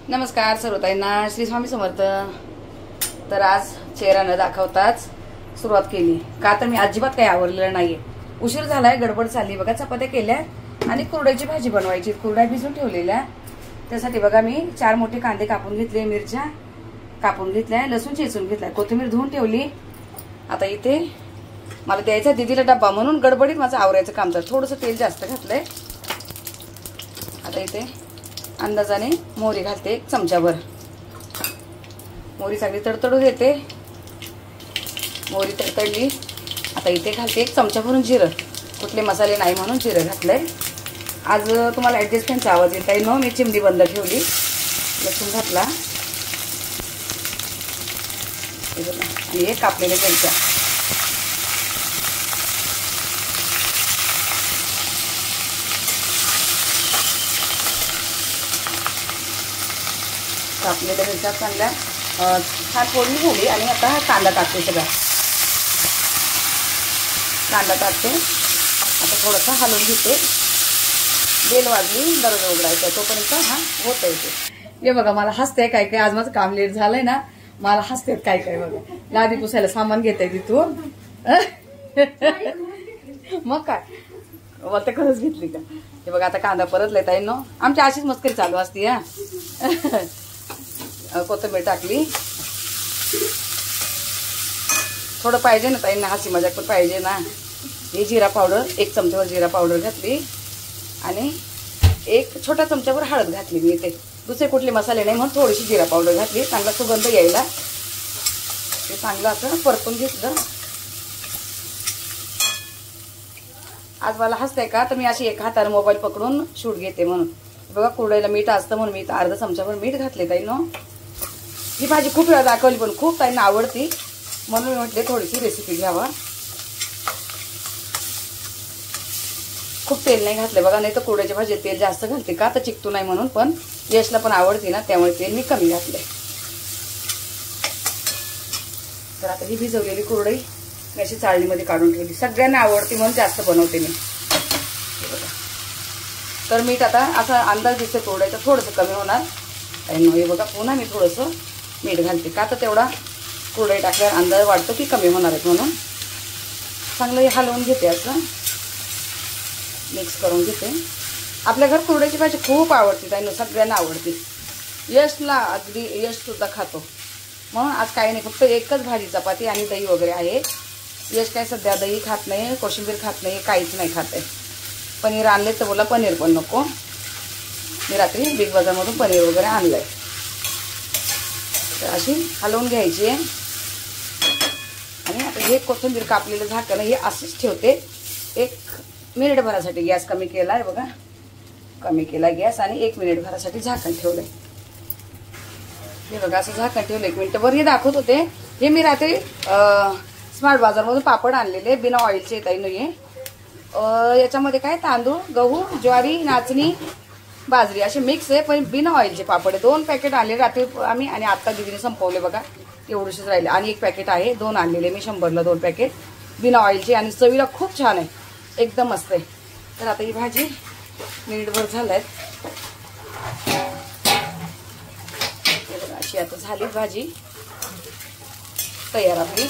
नमस्कार सर्वताईंना, श्री स्वामी समर्थ। तर आज चेहरा न दाखवताच सुरुवात केली का तर मी अजिबात काही आवरलेलं नाहीये। उशीर झालाय, गडबड चालली बघा। चपात्या केल्या आणि कुरड्याची भाजी बनवायची, कुरड्या भिजून ठेवलेल्या। त्यासाठी बघा मी 4 मोठे कांदे कापून घेतले, मिरच्या कापून घेतल्या, लसूण चेचून घेतलाय, कोथिंबीर धुवून ठेवली। आता इथे मला द्यायचा दीदीला डब्बा म्हणून गडबडीत माझं आवरायचं काम झालं। थोडंसं तेल जास्त घातलंय। आता इथे अंदाजाने मोहरी घालते 1 चमचाभर। मोहरी चांगली तडतडू देते। मोहरी तडतडली, आता इथे घालते 1 चमचा भरून जिरं। कुठले मसाले नाही म्हणून जिरं घातलंय। आज तुम्हाला ॲडजस्टमेंटचा आवाज येत आहे ना, मी चिमणी बंद ठेवली। लसूण घातला आणि हे कापलेले मिरच्या। कापलेल्या मिरच्या चांगल्या छान फोडणी झाली आणि आता हा कांदा टाकते। सगळा कांदा टाकते। आता थोडंसं हलवून घेते। बेल वाजली, दरवाजा उघडायचा तोपर्यंत हा होत येते। हे बघा मला हसते काय काय, आज माझं काम लेट झालंय ना, मला हसते काय काय बघा। लादी पुसायला सामान घेताय तिथून मग काय मला ते खरंच घेतली का। हे बघा आता कांदा परतलाय ताईंनो, आमची अशीच मस्करी चालू असते हा। कोथिंबीर टाकली, थोडं पाहिजे ना ताईंना, हसी मजाक पण पाहिजे ना। हे जिरा पावडर 1 चमचावर जिरा पावडर घातली आणि 1 छोटा चमचावर हळद घातली मी इथे। दुसरे कुठले मसाले नाही म्हणून थोडीशी जिरा पावडर घातली, चांगला सुगंध यायला। हे चांगलं असं परतून घेतलं। आज मला हसतंय का तर मी अशी 1 हाताने मोबाईल पकडून शूट घेते म्हणून। बघा कुरड्याला मीठ असतं म्हणून मी अर्धा चमचाभर मीठ घातले ताईंनो। ही भाजी खूप वेळा दाखवली पण खूप ताईंना आवडती म्हणून मी म्हटले थोडीशी रेसिपी घ्यावा। खूप तेल नाही घातले बघा, नाही तर कुरड्याच्या भाजीत तेल जास्त घालते का तर चिकटू नाही म्हणून, पण यशला पण आवडते ना त्यामुळे तेल मी कमी घातले। तर आता ही भिजवलेली कुरडई मी अशी चाळणीमध्ये काढून ठेवली। सगळ्यांना आवडते म्हणून जास्त बनवते मी। तर मीठ आता असा अंदाज दिसतो कुरड्याचा थोडंसं कमी होणार। हे बघा पुन्हा मी थोडंसं मीठ घालते का तर तेवढा कुरडई टाकल्यावर अंदाज वाटतो की कमी होणार आहेत म्हणून। चांगलं हे हलवून घेते, असं मिक्स करून घेते। आपल्या घरात कुरड्याची भाजी खूप आवडते ताईंनो, सगळ्यांना आवडते। यशला अगदी, यश सुद्धा खातो म्हणून आज काही नाही, फक्त एकच भाजी चपाती आणि दही वगैरे आहे। यश काय सध्या दही खात नाही, कोशिंबीर खात नाही, काहीच नाही खात आहे। पनीर आणले तर बोला पनीर पण नको। मी रात्री बिग बाजारमधून पनीर वगैरे आणलंय। तर अशी हलवून घ्यायची आहे आणि आता हे कोथिंबीर कापलेलं झाकण हे असंच ठेवते 1 मिनिट भरासाठी। गॅस कमी केला आहे बघा, कमी केला गॅस आणि 1 मिनिट भरासाठी झाकण ठेवलंय। हे बघा असं झाकण ठेवलं 1 मिनिटभर। हे दाखवत होते हे मी रात्री स्मार्ट बाजारमधून पापड आणलेले बिना ऑइलचे ताईंनो। हे याच्यामध्ये काय तांदूळ, गहू, ज्वारी, नाचणी, बाजरी असे मिक्स आहे, पण बिना ऑइलचे पापड आहे। 2 पॅकेट आणले रात्री आम्ही आणि आता दीदीने संपवले बघा, एवढेच राहिले। आणि 1 पॅकेट आहे, 2 आणलेले मी 100ला 2 पॅकेट बिना ऑइलचे आणि चवीला खूप छान आहे, एकदम मस्त आहे। तर आता ही भाजी मिनिटभर झालाय, अशी आता झाली भाजी तयार आपली।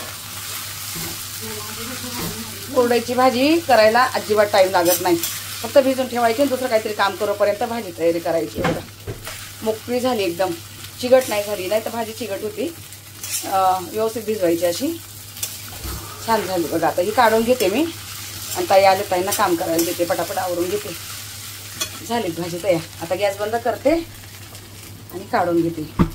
कुरड्याची भाजी करायला अजिबात टाइम लागत नाही, फक्त भिजून ठेवायची आणि दुसरं काहीतरी काम करोपर्यंत भाजी तयारी करायची। बघा मोकळी झाली एकदम, चिगट नाही झाली, नाही तर भाजी चिगट होती। व्यवस्थित भिजवायची अशी छान झाली बघा। आता ही काढून घेते मी आणि ताई आले ताईंना काम करायला देते, पटापट आवरून घेते। झाली भाजी तयार। आता गॅस बंद करते आणि काढून घेते।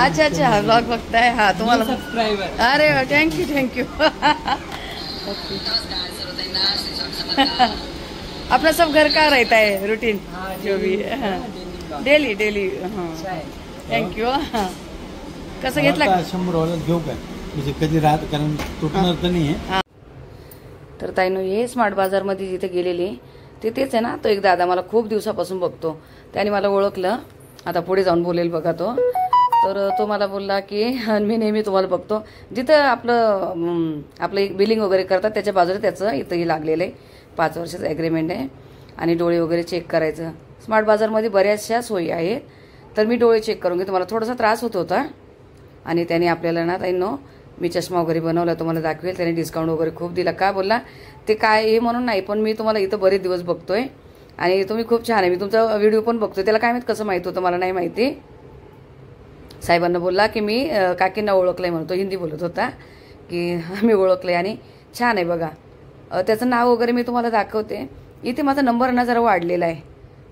अच्छा अच्छा ब्लॉग बघताय हा तुम्हाला सब्सक्राइबर। अरे थँक्यू थँक्यू अपना सब घर का रहता है रूटीन जो भी डेली डेली थँक्यू कसं घेतला 100 घेऊ काय म्हणजे कधी राहत कारण तुटणार तर नाही आहे। तर ताईनो हे स्मार्ट बाजारमध्ये जिथे गेलेली तिथेच आहे ना तो एक दादा मला खूप दिवसापासून बघतो त्याने मला ओळखलं आता पुढे जाऊन बोलेल बघा तो तर तो मला बोलला की मी नेहमी तुम्हाला बघतो जिथं आपलं एक बिलिंग वगैरे करतात त्याच्या बाजूला त्याचं इथंही लागलेलं आहे 5 वर्षाचं ॲग्रीमेंट आहे आणि डोळे वगैरे चेक करायचं स्मार्ट बाजारमध्ये बऱ्याचशा सोयी आहेत तर मी डोळे चेक करून घेते मला थोडासा त्रास होत होता आणि त्याने आपल्याला ना ताईंनो मी चष्मा वगैरे बनवला तुम्हाला दाखवेल त्याने डिस्काउंट वगैरे खूप दिला का बोलला ते काय हे म्हणून नाही पण मी तुम्हाला इथं बरेच दिवस बघतोय आणि तुम्ही खूप छान आहे मी तुमचा व्हिडिओ पण बघतोय त्याला काय माहित कसं माहित होतं मला नाही माहिती साहेबांना बोलला की मी काकींना ओळखलंय म्हणतो हिंदी बोलत होता की मी ओळखलंय आणि छान आहे बघा त्याचं नाव वगैरे मी तुम्हाला दाखवते इथे माझा नंबर ना जरा वाढलेला आहे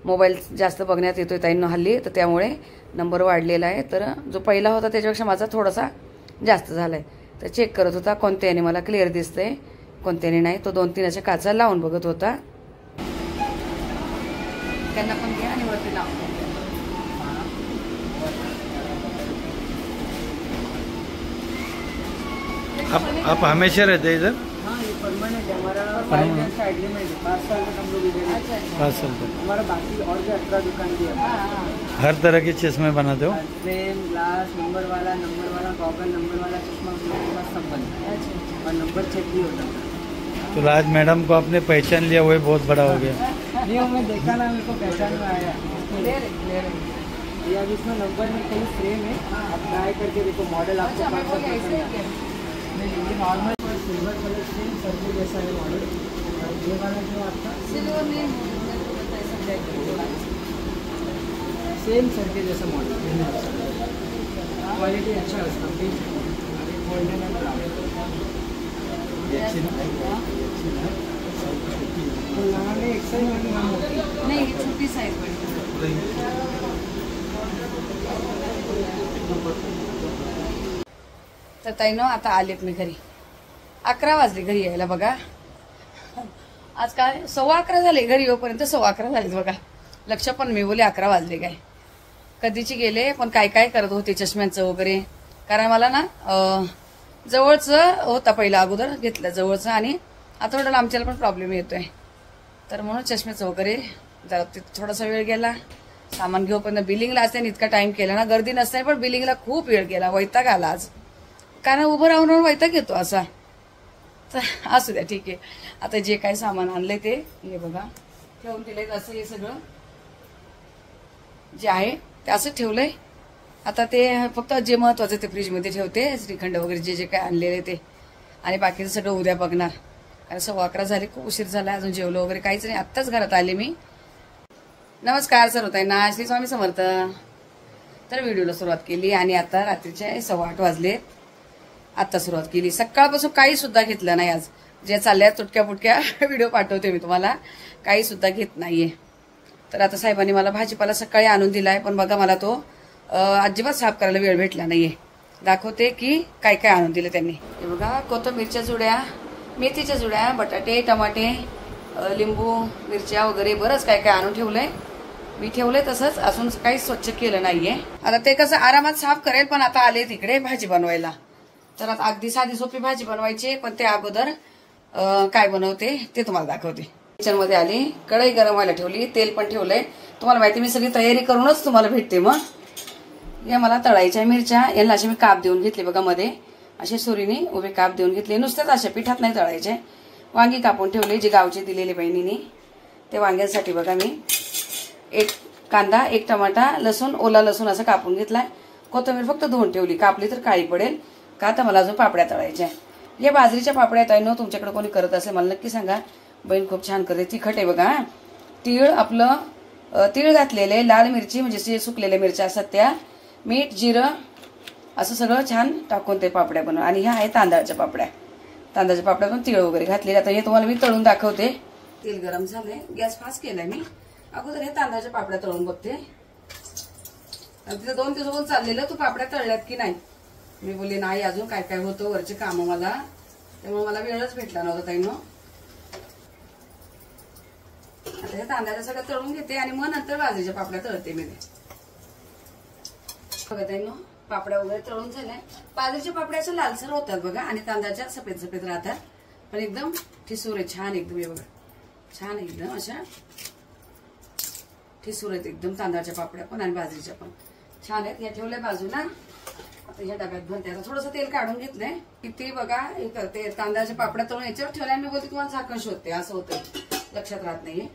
मोबाईल जास्त बघण्यात येतोय ताईंनो हल्ली तर त्यामुळे नंबर वाढलेला आहे तर जो पहिला होता त्याच्यापेक्षा माझा थोडासा जास्त झालाय तर चेक करत होता कोणत्याने मला क्लिअर दिसतंय कोणत्याने नाही तो 2-3 अशा काचा लावून बघत होता त्यांना पण घ्या आणि वरती लावून आप हमेशा रहते इधर? हाँ ये परमानेंट है हमारा 5 years का एग्रीमेंट है 5 साल तक हम लोग इधर हैं। 5 साल तक हमारा बाकी और भी 18 दुकान भी है। हर तरह के चश्मे बनाते हो? फ्रेम ग्लास नंबर वाला गॉगल नंबर वाला चश्मा सब बनता है और नंबर चेक भी होता है। तो आज मैडम को आपने पहचान लिया वही बहुत बड़ा हो गया। नहीं मैं देखा ना मेरे को पहचान में आया ये अब इसमें नंबर में कई फ्रेम है आप ट्राई करके देखो मॉडल आपको पसंद है। ये नॉर्मल सिल्वर कलर से सर्कल जैसा है मॉडल ये वाला जो आपका सिल्वर में सेम सर्कल जैसा मॉडल क्वालिटी अच्छा है उसका भी गोल्डन एंड ब्राउन तो यहाँ में एक साइज वाली नाम होती है नहीं ये छोटी साइज बड़ी तर ताईनो आता आलेत मी घरी 11 वाजले घरी यायला बघा आज काय 11:15 झाले घरी येऊपर्यंत 11:15 झालेत बघा लक्ष पण मी बोले 11 वाजले काय कधीची गेले पण काय काय करत होते चष्म्यांचं वगैरे कारण मला ना जवळचं होता पहिला अगोदर घेतलं जवळचं आणि आता थोडं आमच्याला पण प्रॉब्लेम येतोय तर म्हणून चष्म्याचं वगैरे जरा थोडासा वेळ गेला सामान घेऊपर्यंत बिलिंगला असताना इतका टाइम केला ना गर्दी नसताना पण बिलिंगला खूप वेळ गेला वैताग आला आज कारण उभं राहून वैताग येतो असा तर असू द्या ठीक आहे आता जे काय सामान आणलंय ते हे बघा ठेवून दिलंय असं हे सगळं जे आहे ते असं ठेवलंय आता ते फक्त जे महत्वाचं ते फ्रीजमध्ये ठेवते श्रीखंड वगैरे जे जे काय आणलेले ते आणि बाकीचं सगळं उद्या बघणार कारण 11:15 झाले खूप उशीर झाला अजून जेवलो वगैरे काहीच नाही आत्ताच घरात आले मी नमस्कार सर्वताईंना श्री स्वामी समर्थ तर व्हिडिओला सुरुवात केली आणि आता रात्रीचे 8:15 वाजलेत आता सुरुवात केली सकाळपासून काही सुद्धा घेतलं नाही आज जे चालल्या तुटक्या पुटक्या व्हिडिओ पाठवते मी तुम्हाला काही सुद्धा घेत नाहीये तर आता साहेबांनी मला भाजीपाला सकाळी आणून दिलाय पण बघा मला तो अजिबात साफ करायला वेळ भेटला नाहीये दाखवते की काय काय आणून दिलं त्यांनी हे बघा कोथिंबीरच्या जुड्या मेथीच्या जुड्या बटाटे टमाटे लिंबू मिरच्या वगैरे बरंच काय काय आणून ठेवलंय मी ठेवलंय तसंच अजून काही स्वच्छ केलं नाहीये आता ते कसं आरामात साफ करेल पण आता आले तिकडे भाजी बनवायला तर आता अगदी साधी सोपी भाजी बनवायची पण ते अगोदर काय बनवते ते तुम्हाला दाखवते किचन मध्ये आली कढई गरम व्हायला ठेवली तेल पण ठेवलंय तुम्हाला माहिती मी सगळी तयारी करूनच तुम्हाला भेटते मग या मला तळायच्या मिरच्या यांना असे मी काप देऊन घेतले बघा मध्ये असे सुरीने उभे काप देऊन घेतले नुसतेच अशा पिठात नाही तळायचे वांगी कापून ठेवले जे गावचे दिलेले बहिणीने ते वांग्यांसाठी बघा मी 1 कांदा 1 टमाटा लसूण ओला लसूण असं कापून घेतलाय कोथिंबीर फक्त धुवून ठेवली कापली तर काळी पडेल का तर मला अजून पापड्या तळायच्या या बाजरीच्या पापड्या ताईंनो तुमच्याकडे कोणी करत असेल मला नक्की सांगा बहीण खूप छान करते तिखट आहे बघा तीळ आपलं तीळ घातलेले लाल मिरची म्हणजे सुकलेल्या मिरच्या असतात त्या मीठ जिरं असं सगळं छान टाकून ते पापड्या बनव आणि ह्या आहे तांदळाच्या पापड्या पण तीळ वगैरे घातलेले आता हे तुम्हाला मी तळून दाखवते तेल गरम झालंय गॅस फास्ट केलाय मी अगोदर हे तांदळाच्या पापड्या तळून बघते आणि तिथं 2 दिवसापासून चाललेलं तू पापड्या तळल्यात की नाही. मी बोलले नाही अजून काय काय होतं वरचे काम मला, त्यामुळे मला वेळच भेटला नव्हता ताईंनो. आता हे तांदळाच्या सगळं तळून घेते आणि मग नंतर बाजरीच्या पापड्या तळते मी. बघा ताईंनो पापड्या वगैरे तळून झाल्या. बाजरीच्या पापड्या अशा लालसर होतात बघा आणि तांदळाच्या सफेद सफेद राहतात, पण एकदम ठिसूर आहे छान एकदम. हे बघा छान एकदम अशा ठिसूर आहेत एकदम तांदळाच्या पापड्या पण आणि बाजरीच्या पण छान आहेत. या ठेवल्या बाजूला. आता ह्या डब्यात भरते. आता थोडंसं तेल काढून घेतलंय. किती बघा हे करते तांदळाच्या पापड्या तळून याच्यावर ठेवल्या. मी बोलते तुम्हाला झाकण शोधते असं होतं, लक्षात राहत नाहीये.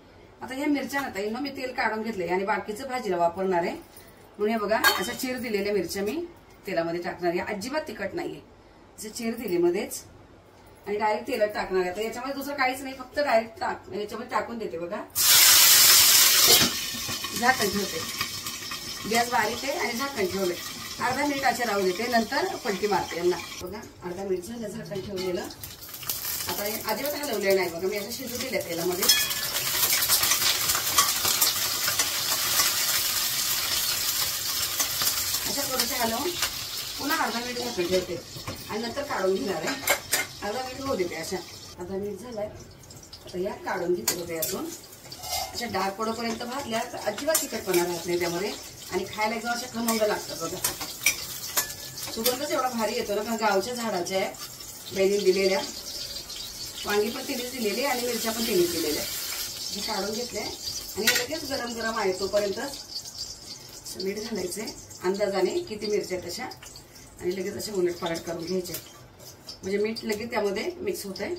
आता ह्या मिरच्या ना ताई मी तेल काढून घेतलंय आणि बाकीचं भाजीला वापरणार आहे म्हणून हे बघा अशा चीर दिलेल्या मिरच्या मी तेलामध्ये टाकणार आहे. अजिबात तिखट नाहीये, असं चीर दिली मध्येच आणि डायरेक्ट तेलात टाकणार आहे. याच्यामध्ये दुसरं काहीच नाही, फक्त डायरेक्ट याच्यामध्ये टाकून देते बघा. झाकण ठेवते, गॅस बारीक आहे आणि झाकण ठेवलंय. अर्धा मिनिट असे राहू देते, नंतर पलटी मारते यांना. बघा अर्धा मिनिट झालं झाकण ठेवलेलं. आता अजिबात हलवलेलं नाही बघा, मी असं शिजू दिल्या तेलामध्ये. अशा थोडंसं हलवून पुन्हा अर्धा मिनिट झाकण ठेवते आणि नंतर काढून घेणार आहे. अर्धा मिनिट होऊ देते अशा. अर्धा मिनिट झालाय. आता या काढून घेते बघा यातून. अशा डाग पडोपर्यंत भाजल्या तर अजिबात तिखटपणा राहत नाही त्यामध्ये आणि खायला एकदम अशा खमंग लागतात बघा. सुगंधच एवढा भारी येतो ना, कारण गावच्या झाडाच्या आहे, बहिणीने दिलेल्या. वांगी पण तिनेच दिलेली आणि मिरच्या पण तिनेच दिलेल्या. हे काढून घेतले आणि लगेच गरम गरम आहे तोपर्यंत मीठ घालायचंय अंदाजाने किती मिरच्या तशा आणि लगेच असे उलटपालट करून घ्यायचे म्हणजे मीठ लगेच त्यामध्ये मिक्स होत आहे.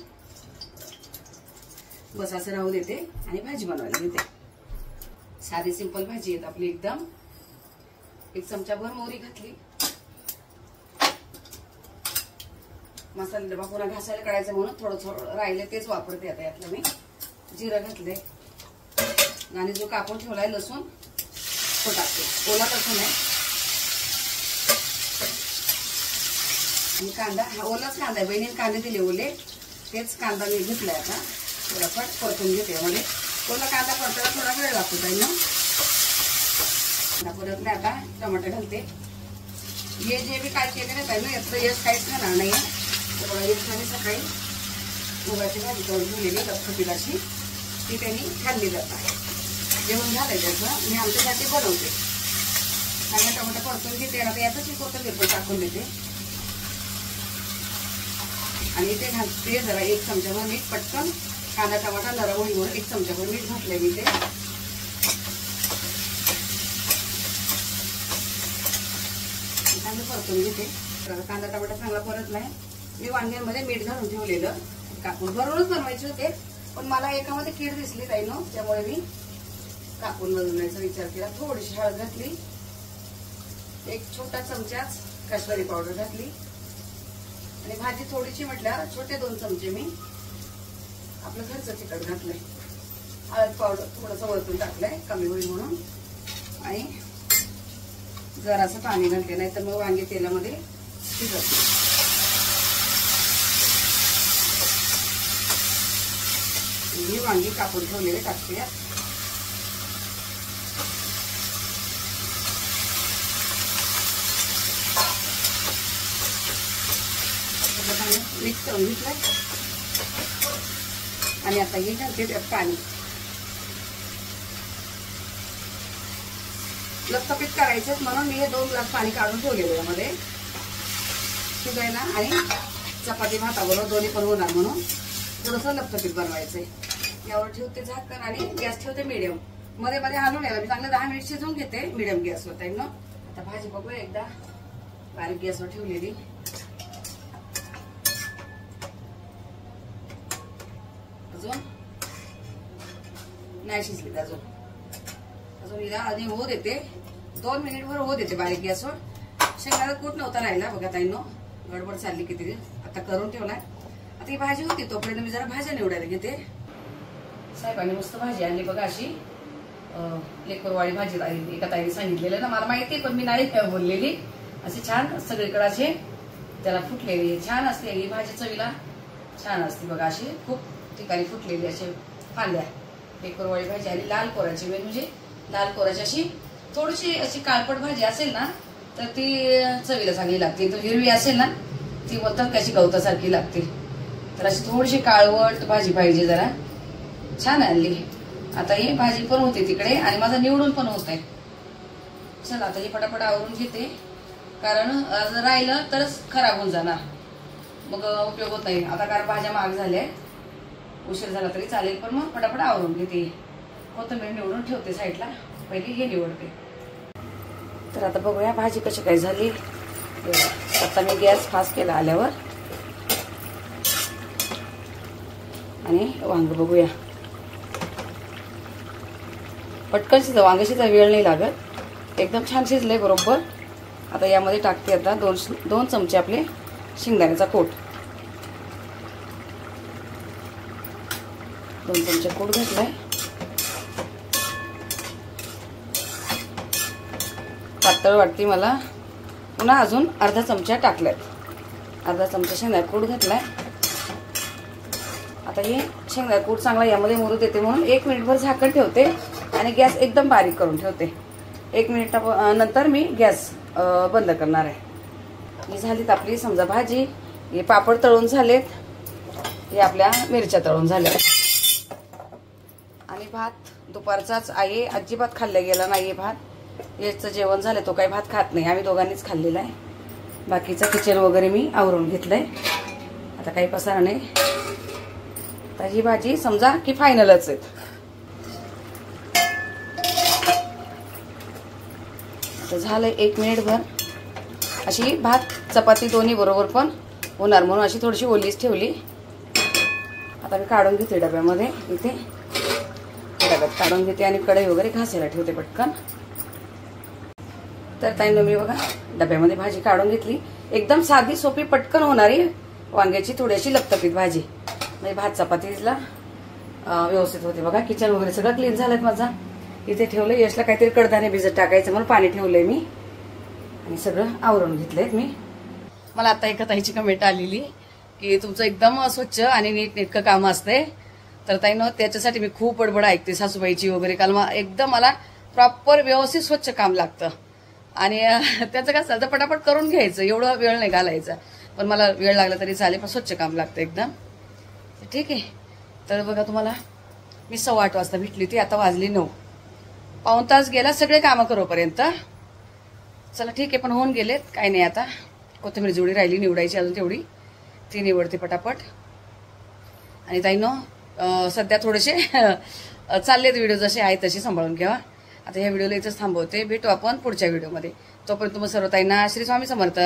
बस असं राहू देते आणि भाजी बनवायला घेते. साधी सिंपल भाजी येत आपली एकदम. 1 चमचाभर मोहरी घातली. मसाला डबा पुन्हा घासायला काढायचा म्हणून थोडं थोडं राहिले तेच वापरते आता. यातलं मी जिरं घातले आणि जो कापून ठेवलाय लसूण तो टाकते. ओला लसूण आहे आणि कांदा. हा ओलाच कांदा आहे, बहिणीने कांदे दिले ओले, तेच कांदा मी घेतलाय. आता थोडाफार परतून घेते यामध्ये. ओला कांदा परतायला थोडा वेळ लागतो ताईंनो. परत आता टमाटर घालते. हे जे मी काय केले नाही ताईंनो यातलं यश काहीच घेणार नाही. यशने सकाळी मुगाची भाजी करून ठेवलेली लपखपीलाशी ती त्यांनी खाल्ली जातात. जेवण झालंय त्याचं मी आमच्यासाठी बनवते. कांदा टमाटर परतून घेते. आता यातच कोथिंबीर पण टाकून देते आणि ते घालते जरा 1 चमचाभर मीठ. पटकन कांदा टमाटा नरम होईल म्हणून 1 चमचाभर मीठ घातलंय मी ते. कांदा परतून घेते. कांदा टमाटा चांगला परतलाय. मी वांग्यांमध्ये मीठ घालून ठेवलेलं कापून भरूनच बनवायचे होते, पण मला एकामध्ये कीड दिसली ताईंनो, त्यामुळे मी कापून बनवण्याचा विचार केला. थोडीशी हळद घातली. 1 छोटा चमचाच काश्मीरी पावडर घातली आणि भाजी थोडीशी म्हटल्यावर छोटे 2 चमचे मी आपलं घरचं तिखट घातलंय. हळद पावडर थोडंसं वरतून टाकलंय कमी होईल म्हणून आणि जरासं पाणी घालते, नाही तर मग वांगे तेलामध्ये शिजत. मी वांगी कापून ठेवलेले टाकते. मिक्स करून घेतलंय आणि आता हे घालते त्यात पाणी. लपटपीत करायचे म्हणून मी हे 2 ग्लास पाणी काढून ठेवलेलं यामध्ये शिजायला आणि चपाती भाताबरोबर दोन्ही पण होणार म्हणून थोडंसं लपटपीत बनवायचंय. यावर ठेवते झाकण आणि गॅस ठेवते मिडियम. मध्ये मध्ये हलवून यायला मी चांगलं 10 मिनिट शिजवून घेते मिडियम गॅसवर ताईंनो. आता भाजी बघूया एकदा. बारीक गॅसवर ठेवलेली. अजून नाही शिजली अजून हिला आधी होऊ देते. 2 मिनिटभर होऊ देते बारीक गॅसवर. शेंगदाणा कूट नव्हता राहिला बघा ताईंनो, गडबड चालली किती. आता करून ठेवलाय. आता ही भाजी होती तोपर्यंत मी जरा भाज्या निवडायला घेते. साहेबांनी मस्त भाजी आणली बघा अशी लेकरवाळी भाजी. एका ताईने सांगितलेलं ना, मला माहिती पण मी नाही बोललेली. अशी छान सगळीकडे असे त्याला फुटलेली छान असते ही भाजी. चवीला छान असते बघा. अशी खूप ठिकाणी फुटलेली असे फांद्या लेकरवाळी भाजी आणि लाल कोराची म्हणजे लाल कोराची अशी थोडीशी अशी काळपट भाजी असेल ना तर ती चवीला चांगली लागते. तर हिरवी असेल ना ती बोलतात कशी गवतासारखी लागते. तर अशी थोडीशी काळवट भाजी पाहिजे जरा. छान आणली. आता ही भाजी पण होते तिकडे आणि माझा निवडून पण होत आहे. चला आता ही पटापट आवरून घेते, कारण राहिलं तरच खराब होऊन जाणार, मग उपयोग होत नाही. आता कारण भाज्या महाग झाल्या, उशीर झाला तरी चालेल, पण मग पटापट आवरून घेते. कोथिंबीर निवडून ठेवते साईडला, पहिले हे निवडते. तर आता बघूया भाजी कशी काय झाली. आता मी गॅस फास्ट केला आल्यावर आणि वांग बघूया. पटकन शिजलं, वांग शिजायला वेळ नाही लागत, एकदम छान शिजलंय बरोबर. आता यामध्ये टाकते आता दोन चमचे आपले शेंगदाण्याचा कूट. 2 चमचे कूट घातलाय. पातळ वाटते मला, पुन्हा अजून अर्धा चमचा टाकलाय. अर्धा चमचा शेंगदाणा कूट घातलाय. आता हे शेंगदाणा कूट चांगला यामध्ये मुरू देते म्हणून 1 मिनिटभर झाकण ठेवते आणि गॅस एकदम बारीक करून ठेवते. 1 मिनिट नंतर मी गॅस बंद करणार आहे. ही झालीत आपली समजा भाजी. हे पापड तळून झालेत, हे आपल्या मिरच्या तळून झाल्या. आणि भात दुपारचाच आहे, अजिबात खाल्ला गेला नाहीये भात. याचं जेवण झालं, तो काही भात खात नाही, आम्ही दोघांनीच खाल्लेला आहे. बाकीचं किचन वगैरे मी आवरून घेतलंय, आता काही पसारा नाही. तर ही भाजी समजा की फायनलच आहे. झालंय 1 मिनिटभर. अशी भात चपाती दोन्ही बरोबर पण होणार म्हणून अशी थोडीशी ओलीच ठेवली. आता मी काढून घेते डब्यामध्ये. इथे डब्यात काढून घेते आणि कढई वगैरे घासायला ठेवते पटकन. तर ताईंनो मी बघा डब्यामध्ये भाजी काढून घेतली. एकदम साधी सोपी पटकन होणारी वांग्याची थोडीशी लपतपीत भाजी. म्हणजे भात चपातीला व्यवस्थित होते. बघा किचन वगैरे सगळं क्लीन झालं माझा. इथे ठेवलं, यशला काहीतरी कडधान्य भिजत टाकायचं म्हणून पाणी ठेवलंय मी आणि सगळं आवरून घेतलंय मी. मला आता एका ताईची कमेंट आलेली की तुमचं एकदम स्वच्छ आणि नीटनेटकं काम असतंय. तर ताईनं त्याच्यासाठी मी खूप बडबड ऐकते सासूबाईची वगैरे. काल एकदम मला प्रॉपर व्यवस्थित स्वच्छ काम लागतं आणि त्याचं काय असतं पटापट करून घ्यायचं, एवढं वेळ नाही घालायचा. पण मला वेळ लागला तरी चालेल, पण स्वच्छ काम लागतं एकदम. ठीक आहे. तर बघा तुम्हाला मी 8:15 वाजता भेटली होती, आता वाजली 9. पाऊण तास गेला सगळे कामं करोपर्यंत. चला ठीक आहे, पण होऊन गेलेत, काही नाही. आता कोथिंबीर जेवढी राहिली निवडायची अजून तेवढी, ती निवडते पटापट. आणि ताईंनो सध्या थोडेसे चाललेत व्हिडिओ, जसे आहेत तसे सांभाळून घ्या. आता ह्या व्हिडिओला इथंच थांबवते, भेटू आपण पुढच्या व्हिडिओमध्ये. तोपर्यंत तुम्हाला सर्व ताईंना श्री स्वामी समर्थ.